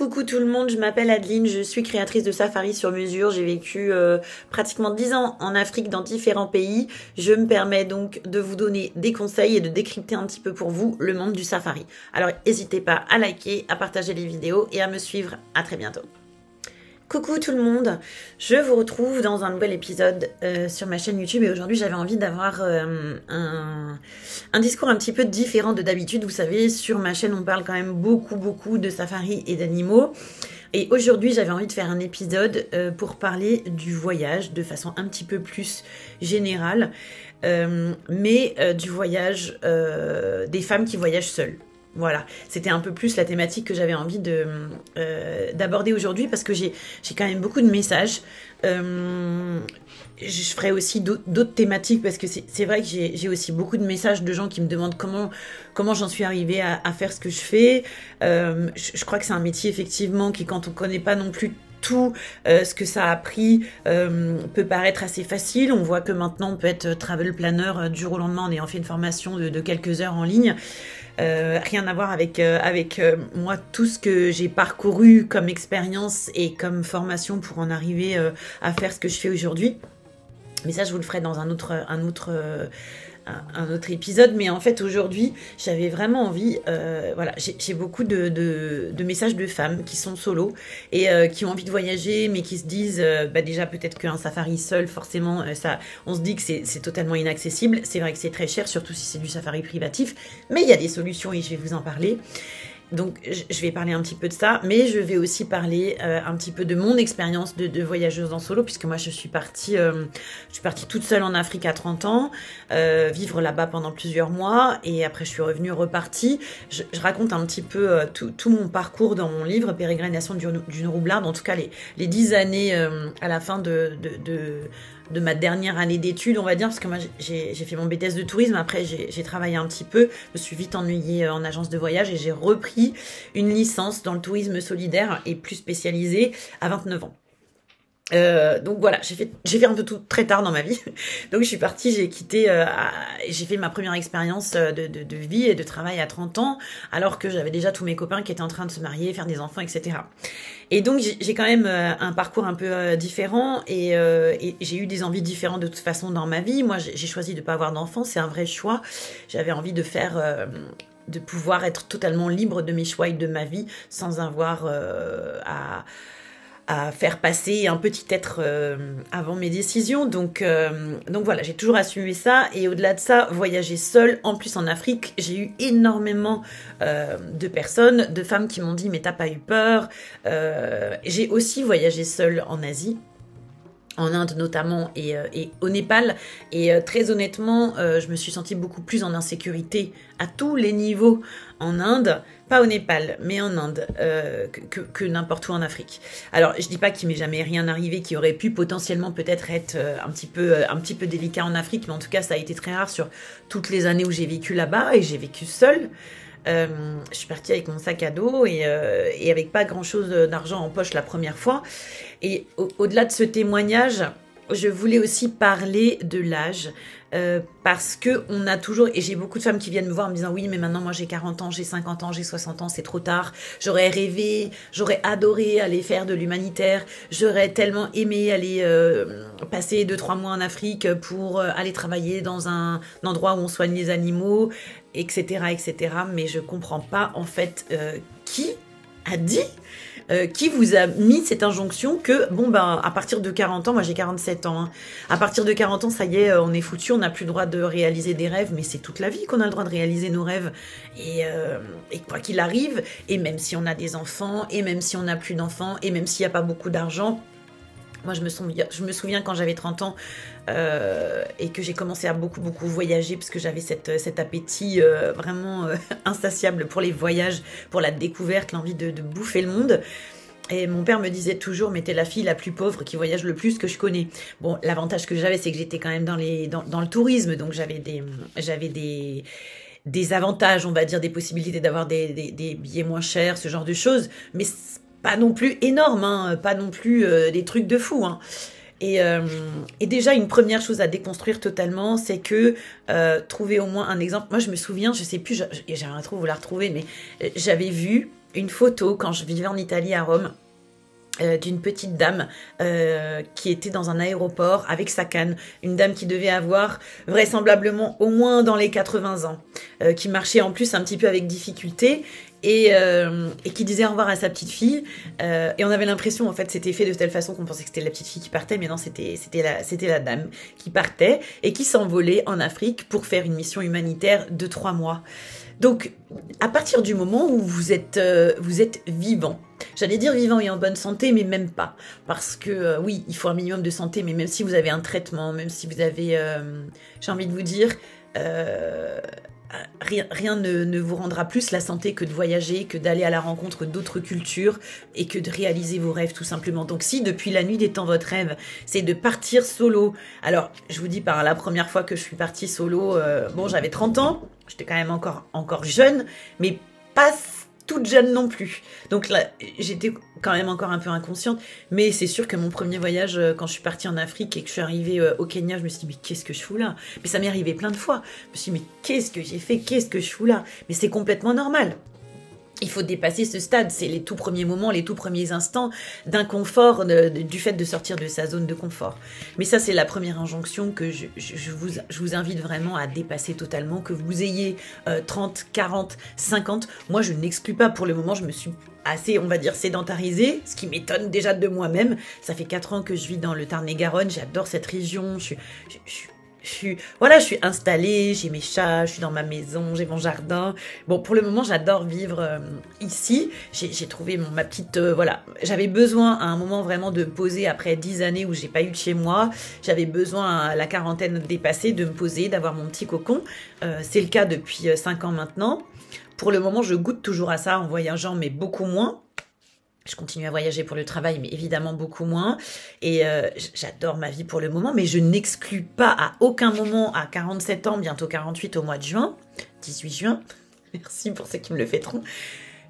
Coucou tout le monde, je m'appelle Adeline, je suis créatrice de Safari sur mesure. J'ai vécu pratiquement 10 ans en Afrique dans différents pays. Je me permets donc de vous donner des conseils et de décrypter un petit peu pour vous le monde du safari. Alors n'hésitez pas à liker, à partager les vidéos et à me suivre. À très bientôt. Coucou tout le monde, je vous retrouve dans un nouvel épisode sur ma chaîne YouTube et aujourd'hui j'avais envie d'avoir un discours un petit peu différent de d'habitude. Vous savez, sur ma chaîne on parle quand même beaucoup de safari et d'animaux et aujourd'hui j'avais envie de faire un épisode pour parler du voyage de façon un petit peu plus générale, mais du voyage des femmes qui voyagent seules. Voilà, c'était un peu plus la thématique que j'avais envie d'aborder aujourd'hui parce que j'ai quand même beaucoup de messages. Je ferai aussi d'autres thématiques parce que c'est vrai que j'ai aussi beaucoup de messages de gens qui me demandent comment j'en suis arrivée à faire ce que je fais. Je crois que c'est un métier effectivement qui, quand on ne connaît pas non plus tout ce que ça a pris, peut paraître assez facile. On voit que maintenant on peut être travel planner du jour au lendemain en ayant fait une formation de quelques heures en ligne. Rien à voir avec moi, tout ce que j'ai parcouru comme expérience et comme formation pour en arriver à faire ce que je fais aujourd'hui. Mais ça, je vous le ferai dans un autre épisode. Mais en fait, aujourd'hui, j'avais vraiment envie, voilà, j'ai beaucoup de messages de femmes qui sont solo et qui ont envie de voyager, mais qui se disent, déjà peut-être qu'un safari seul, forcément, on se dit que c'est totalement inaccessible. C'est vrai que c'est très cher, surtout si c'est du safari privatif, mais il y a des solutions et je vais vous en parler. Donc je vais parler un petit peu de ça, mais je vais aussi parler un petit peu de mon expérience de voyageuse en solo, puisque moi je suis partie toute seule en Afrique à 30 ans, vivre là-bas pendant plusieurs mois, et après je suis repartie. Je raconte un petit peu tout mon parcours dans mon livre Pérégrination d'une roublarde, en tout cas les 10 années à la fin de ma dernière année d'études, on va dire, parce que moi j'ai fait mon BTS de tourisme, après j'ai travaillé un petit peu, je me suis vite ennuyée en agence de voyage et j'ai repris une licence dans le tourisme solidaire et plus spécialisée à 29 ans. Donc voilà, j'ai fait un peu tout très tard dans ma vie. Donc je suis partie, j'ai quitté, j'ai fait ma première expérience de vie et de travail à 30 ans, alors que j'avais déjà tous mes copains qui étaient en train de se marier, faire des enfants, etc. Et donc j'ai quand même un parcours un peu différent et j'ai eu des envies différentes de toute façon dans ma vie. Moi j'ai choisi de pas avoir d'enfants, c'est un vrai choix. J'avais envie de de pouvoir être totalement libre de mes choix et de ma vie sans avoir à faire passer un petit être avant mes décisions. Donc voilà, j'ai toujours assumé ça. Et au-delà de ça, voyager seule, en plus en Afrique, j'ai eu énormément de personnes, de femmes qui m'ont dit « mais t'as pas eu peur ?» J'ai aussi voyagé seule en Asie, en Inde notamment et au Népal, et très honnêtement je me suis sentie beaucoup plus en insécurité à tous les niveaux en Inde, pas au Népal mais en Inde, que n'importe où en Afrique. Alors je dis pas qu'il m'est jamais rien arrivé qui aurait pu potentiellement peut-être être un petit peu délicat en Afrique, mais en tout cas ça a été très rare sur toutes les années où j'ai vécu là-bas, et j'ai vécu seule. Je suis partie avec mon sac à dos et avec pas grand chose d'argent en poche la première fois. Et au-delà de ce témoignage, je voulais aussi parler de l'âge, parce que on a toujours, et j'ai beaucoup de femmes qui viennent me voir en me disant « oui, mais maintenant moi j'ai 40 ans, j'ai 50 ans, j'ai 60 ans, c'est trop tard, j'aurais rêvé, j'aurais adoré aller faire de l'humanitaire, j'aurais tellement aimé aller passer 2-3 mois en Afrique pour aller travailler dans un endroit où on soigne les animaux, etc. etc. » Mais je comprends pas en fait qui a dit, qui vous a mis cette injonction que, bon, ben, à partir de 40 ans, moi j'ai 47 ans, hein, à partir de 40 ans, ça y est, on est foutu, on n'a plus le droit de réaliser des rêves, mais c'est toute la vie qu'on a le droit de réaliser nos rêves, et quoi qu'il arrive, et même si on a des enfants, et même si on n'a plus d'enfants, et même s'il n'y a pas beaucoup d'argent. Moi, je me souviens quand j'avais 30 ans et que j'ai commencé à beaucoup voyager parce que j'avais cet appétit vraiment insatiable pour les voyages, pour la découverte, l'envie de bouffer le monde. Et mon père me disait toujours « mais t'es la fille la plus pauvre qui voyage le plus que je connais ». Bon, l'avantage que j'avais, c'est que j'étais quand même dans le tourisme, donc j'avais des avantages, on va dire, des possibilités d'avoir des billets moins chers, ce genre de choses, mais pas non plus énorme, hein, pas non plus des trucs de fou, hein. Et déjà, une première chose à déconstruire totalement, c'est que trouver au moins un exemple. Moi, je me souviens, je sais plus, j'aimerais trop vous la retrouver, mais j'avais vu une photo quand je vivais en Italie à Rome d'une petite dame qui était dans un aéroport avec sa canne, une dame qui devait avoir vraisemblablement au moins dans les 80 ans, qui marchait en plus un petit peu avec difficulté et qui disait au revoir à sa petite fille et on avait l'impression en fait c'était fait de telle façon qu'on pensait que c'était la petite fille qui partait, mais non, c'était la dame qui partait et qui s'envolait en Afrique pour faire une mission humanitaire de 3 mois. Donc, à partir du moment où vous êtes vivant, j'allais dire vivant et en bonne santé, mais même pas. Parce que oui, il faut un minimum de santé, mais même si vous avez un traitement, même si vous avez, j'ai envie de vous dire, rien ne vous rendra plus la santé que de voyager, que d'aller à la rencontre d'autres cultures et que de réaliser vos rêves tout simplement. Donc si depuis la nuit des temps votre rêve, c'est de partir solo. Alors, je vous dis par la première fois que je suis partie solo, bon, j'avais 30 ans, j'étais quand même encore jeune, mais pas toute jeune non plus. Donc là, j'étais quand même encore un peu inconsciente, mais c'est sûr que mon premier voyage, quand je suis partie en Afrique et que je suis arrivée au Kenya, je me suis dit, mais qu'est-ce que je fous là? Mais ça m'est arrivé plein de fois. Je me suis dit, mais qu'est-ce que j'ai fait? Qu'est-ce que je fous là? Mais c'est complètement normal. Il faut dépasser ce stade, c'est les tout premiers moments, les tout premiers instants d'inconfort, du fait de sortir de sa zone de confort. Mais ça, c'est la première injonction que je vous invite vraiment à dépasser totalement, que vous ayez 30, 40, 50. Moi, je n'exclus pas pour le moment, je me suis assez, on va dire, sédentarisée, ce qui m'étonne déjà de moi-même. Ça fait 4 ans que je vis dans le Tarn-et-Garonne, j'adore cette région, je suis installée, j'ai mes chats, je suis dans ma maison, j'ai mon jardin. Bon, pour le moment, j'adore vivre ici. J'ai trouvé ma petite... voilà, j'avais besoin à un moment vraiment de me poser après 10 années où j'ai pas eu de chez moi. J'avais besoin, à la quarantaine dépassée, de me poser, d'avoir mon petit cocon. C'est le cas depuis 5 ans maintenant. Pour le moment, je goûte toujours à ça en voyageant, mais beaucoup moins. Je continue à voyager pour le travail, mais évidemment beaucoup moins. Et j'adore ma vie pour le moment, mais je n'exclus pas à aucun moment, à 47 ans, bientôt 48 au mois de juin, 18 juin, merci pour ceux qui me le fêteront,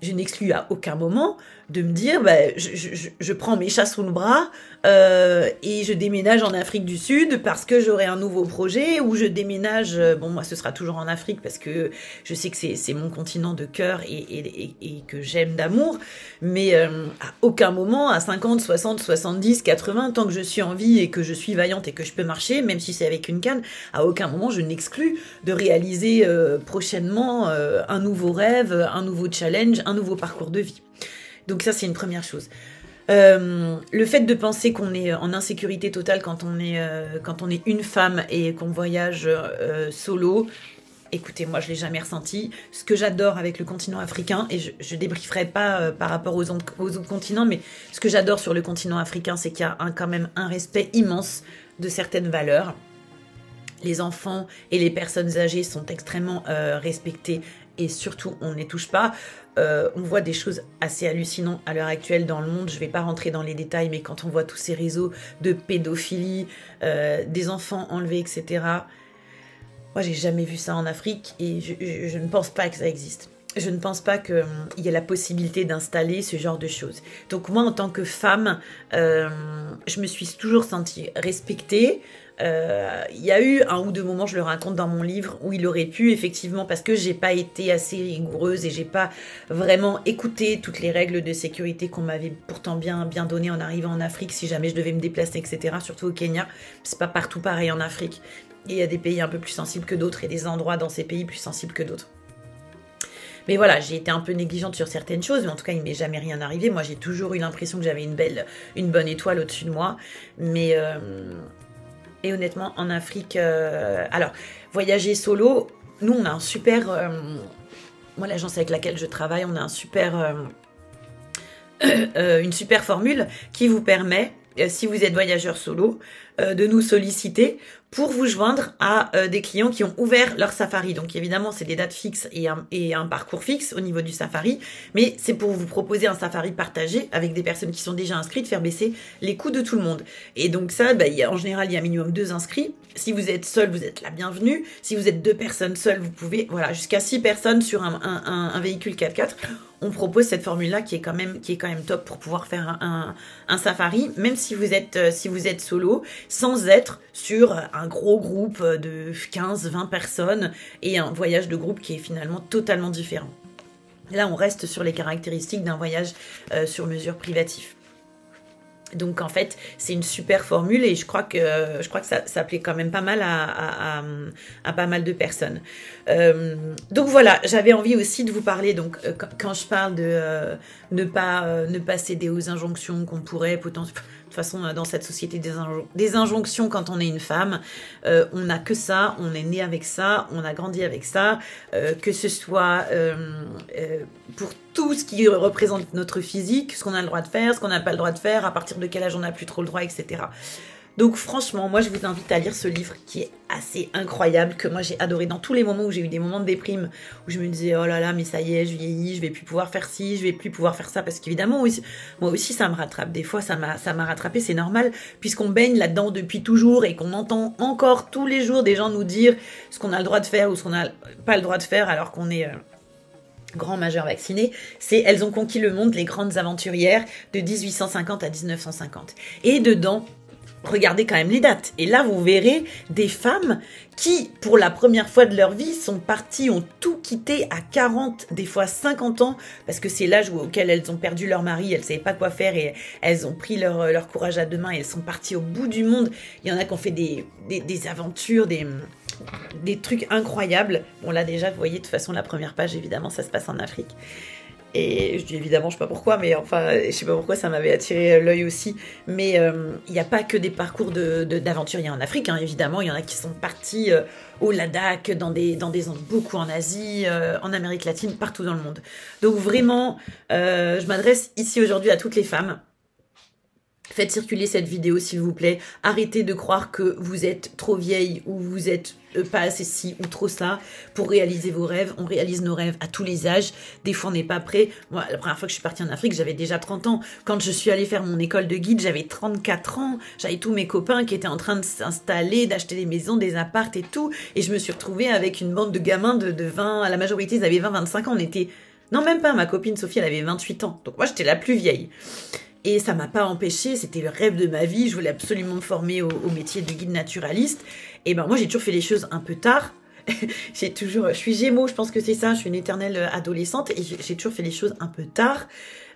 je n'exclus à aucun moment de me dire, bah, je prends mes chats sous le bras et je déménage en Afrique du Sud parce que j'aurai un nouveau projet, ou je déménage, bon, moi ce sera toujours en Afrique parce que je sais que c'est mon continent de cœur et que j'aime d'amour, mais à aucun moment, à 50, 60, 70, 80, tant que je suis en vie et que je suis vaillante et que je peux marcher, même si c'est avec une canne, à aucun moment je n'exclus de réaliser prochainement un nouveau rêve, un nouveau challenge, un nouveau parcours de vie. Donc ça, c'est une première chose. Le fait de penser qu'on est en insécurité totale quand on est une femme et qu'on voyage solo, écoutez, moi, je l'ai jamais ressenti. Ce que j'adore avec le continent africain, et je débrieferai pas par rapport aux autres continents, mais ce que j'adore sur le continent africain, c'est qu'il y a quand même un respect immense de certaines valeurs. Les enfants et les personnes âgées sont extrêmement respectés et surtout, on ne les touche pas. On voit des choses assez hallucinantes à l'heure actuelle dans le monde. Je ne vais pas rentrer dans les détails, mais quand on voit tous ces réseaux de pédophilie, des enfants enlevés, etc. Moi, j'ai jamais vu ça en Afrique et je ne pense pas que ça existe. Je ne pense pas qu'il y ait la possibilité d'installer ce genre de choses. Donc moi, en tant que femme, je me suis toujours sentie respectée. Il y a eu un ou deux moments, je le raconte dans mon livre, où il aurait pu, effectivement, parce que j'ai pas été assez rigoureuse et j'ai pas vraiment écouté toutes les règles de sécurité qu'on m'avait pourtant bien données en arrivant en Afrique, si jamais je devais me déplacer, etc. Surtout au Kenya, c'est pas partout pareil en Afrique. Et il y a des pays un peu plus sensibles que d'autres et des endroits dans ces pays plus sensibles que d'autres. Mais voilà, j'ai été un peu négligente sur certaines choses, mais en tout cas, il m'est jamais rien arrivé. Moi, j'ai toujours eu l'impression que j'avais une bonne étoile au-dessus de moi. Mais et honnêtement, en Afrique, alors, voyager solo, nous, on a un super... moi, l'agence avec laquelle je travaille, on a une super formule qui vous permet, si vous êtes voyageur solo, de nous solliciter pour vous joindre à des clients qui ont ouvert leur safari. Donc évidemment, c'est des dates fixes et un parcours fixe au niveau du safari, mais c'est pour vous proposer un safari partagé avec des personnes qui sont déjà inscrites, faire baisser les coûts de tout le monde. Et donc ça, en général, il y a minimum 2 inscrits. Si vous êtes seul, vous êtes la bienvenue. Si vous êtes 2 personnes seules, vous pouvez, voilà, jusqu'à 6 personnes sur un véhicule 4x4. On propose cette formule-là qui est quand même top pour pouvoir faire un safari, même si vous êtes solo, sans être sur un gros groupe de 15-20 personnes et un voyage de groupe qui est finalement totalement différent. Là, on reste sur les caractéristiques d'un voyage sur mesure privatif. Donc en fait, c'est une super formule et je crois que ça plaît quand même pas mal à pas mal de personnes. Donc voilà, j'avais envie aussi de vous parler, donc quand je parle de ne pas céder aux injonctions qu'on pourrait potentiellement... De toute façon, dans cette société des injonctions, quand on est une femme, on n'a que ça, on est né avec ça, on a grandi avec ça, que ce soit pour tout ce qui représente notre physique, ce qu'on a le droit de faire, ce qu'on n'a pas le droit de faire, à partir de quel âge on n'a plus trop le droit, etc. Donc franchement, moi je vous invite à lire ce livre qui est assez incroyable, que moi j'ai adoré dans tous les moments où j'ai eu des moments de déprime, où je me disais oh là là mais ça y est, je vieillis, je vais plus pouvoir faire ci, je vais plus pouvoir faire ça, parce qu'évidemment moi aussi ça me rattrape, des fois ça m'a rattrapé, c'est normal, puisqu'on baigne là-dedans depuis toujours et qu'on entend encore tous les jours des gens nous dire ce qu'on a le droit de faire ou ce qu'on n'a pas le droit de faire alors qu'on est... grand majeur vacciné, c'est Elles ont conquis le monde, les grandes aventurières de 1850 à 1950. Et dedans, regardez quand même les dates. Et là, vous verrez des femmes qui, pour la première fois de leur vie, sont parties, ont tout quitté à 40, des fois 50 ans, parce que c'est l'âge auquel elles ont perdu leur mari, elles ne savaient pas quoi faire et elles ont pris leur courage à deux mains et elles sont parties au bout du monde. Il y en a qui ont fait des aventures, des trucs incroyables. Bon là déjà, vous voyez, de toute façon, la première page, évidemment, ça se passe en Afrique. Et je dis évidemment, je sais pas pourquoi, mais enfin, je sais pas pourquoi ça m'avait attiré l'œil aussi. Mais il n'y a pas que des parcours d'aventuriers en Afrique, hein, évidemment. Il y en a qui sont partis au Ladakh, beaucoup en Asie, en Amérique latine, partout dans le monde. Donc vraiment, je m'adresse ici aujourd'hui à toutes les femmes. Faites circuler cette vidéo s'il vous plaît. Arrêtez de croire que vous êtes trop vieille ou vous êtes pas assez ci ou trop ça pour réaliser vos rêves. On réalise nos rêves à tous les âges. Des fois on n'est pas prêt. Moi, la première fois que je suis partie en Afrique, j'avais déjà 30 ans. Quand je suis allée faire mon école de guide, j'avais 34 ans. J'avais tous mes copains qui étaient en train de s'installer, d'acheter des maisons, des appartes et tout. Et je me suis retrouvée avec une bande de gamins de 20, à la majorité ils avaient 20-25 ans. On était... Non, même pas, ma copine Sophie, elle avait 28 ans. Donc moi j'étais la plus vieille. Et ça m'a pas empêché, c'était le rêve de ma vie, je voulais absolument me former au métier de guide naturaliste. Et ben moi j'ai toujours fait les choses un peu tard. Je suis Gémeaux, je pense que c'est ça, je suis une éternelle adolescente et j'ai toujours fait les choses un peu tard.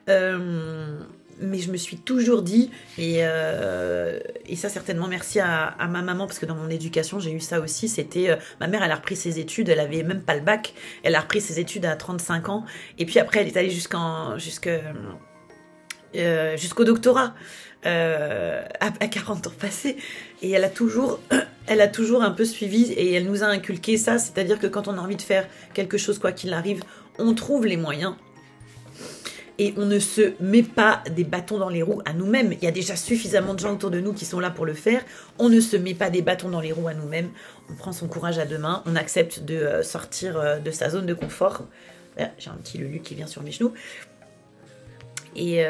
Mais je me suis toujours dit, et ça certainement merci à ma maman, parce que dans mon éducation j'ai eu ça aussi, c'était, ma mère elle a repris ses études, elle avait même pas le bac, elle a repris ses études à 35 ans, et puis après elle est allée jusqu'au doctorat à 40 ans passés, et elle a toujours un peu suivi et elle nous a inculqué ça, c'est-à-dire que quand on a envie de faire quelque chose quoi qu'il arrive, on trouve les moyens et on ne se met pas des bâtons dans les roues à nous-mêmes. Il y a déjà suffisamment de gens autour de nous qui sont là pour le faire. On ne se met pas des bâtons dans les roues à nous-mêmes. On prend son courage à deux mains, on accepte de sortir de sa zone de confort. J'ai un petit Lulu qui vient sur mes genoux. Et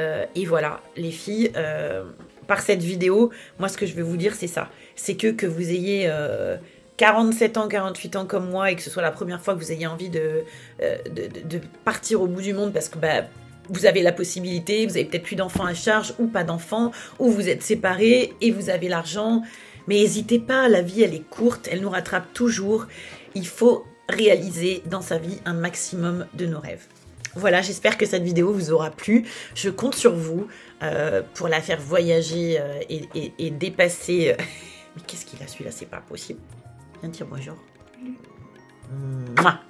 voilà, les filles, par cette vidéo, moi ce que je vais vous dire c'est ça. C'est que vous ayez 47 ans, 48 ans comme moi et que ce soit la première fois que vous ayez envie de partir au bout du monde parce que vous avez la possibilité, vous avez peut-être plus d'enfants à charge ou pas d'enfants, ou vous êtes séparés et vous avez l'argent. Mais n'hésitez pas, la vie elle est courte, elle nous rattrape toujours. Il faut réaliser dans sa vie un maximum de nos rêves. Voilà, j'espère que cette vidéo vous aura plu. Je compte sur vous pour la faire voyager et dépasser... Mais qu'est-ce qu'il a celui-là? C'est pas possible. Viens dire bonjour. Mouah.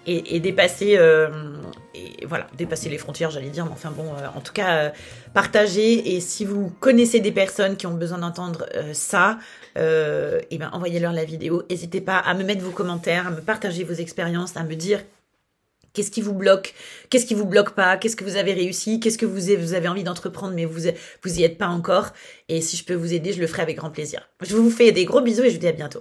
Et dépasser... et voilà, dépasser les frontières, j'allais dire. Mais enfin bon, en tout cas, partagez. Et si vous connaissez des personnes qui ont besoin d'entendre ça, et ben envoyez-leur la vidéo. N'hésitez pas à me mettre vos commentaires, à me partager vos expériences, à me dire... Qu'est-ce qui vous bloque? Qu'est-ce qui vous bloque pas? Qu'est-ce que vous avez réussi? Qu'est-ce que vous avez envie d'entreprendre mais vous y êtes pas encore? Et si je peux vous aider, je le ferai avec grand plaisir. Je vous fais des gros bisous et je vous dis à bientôt.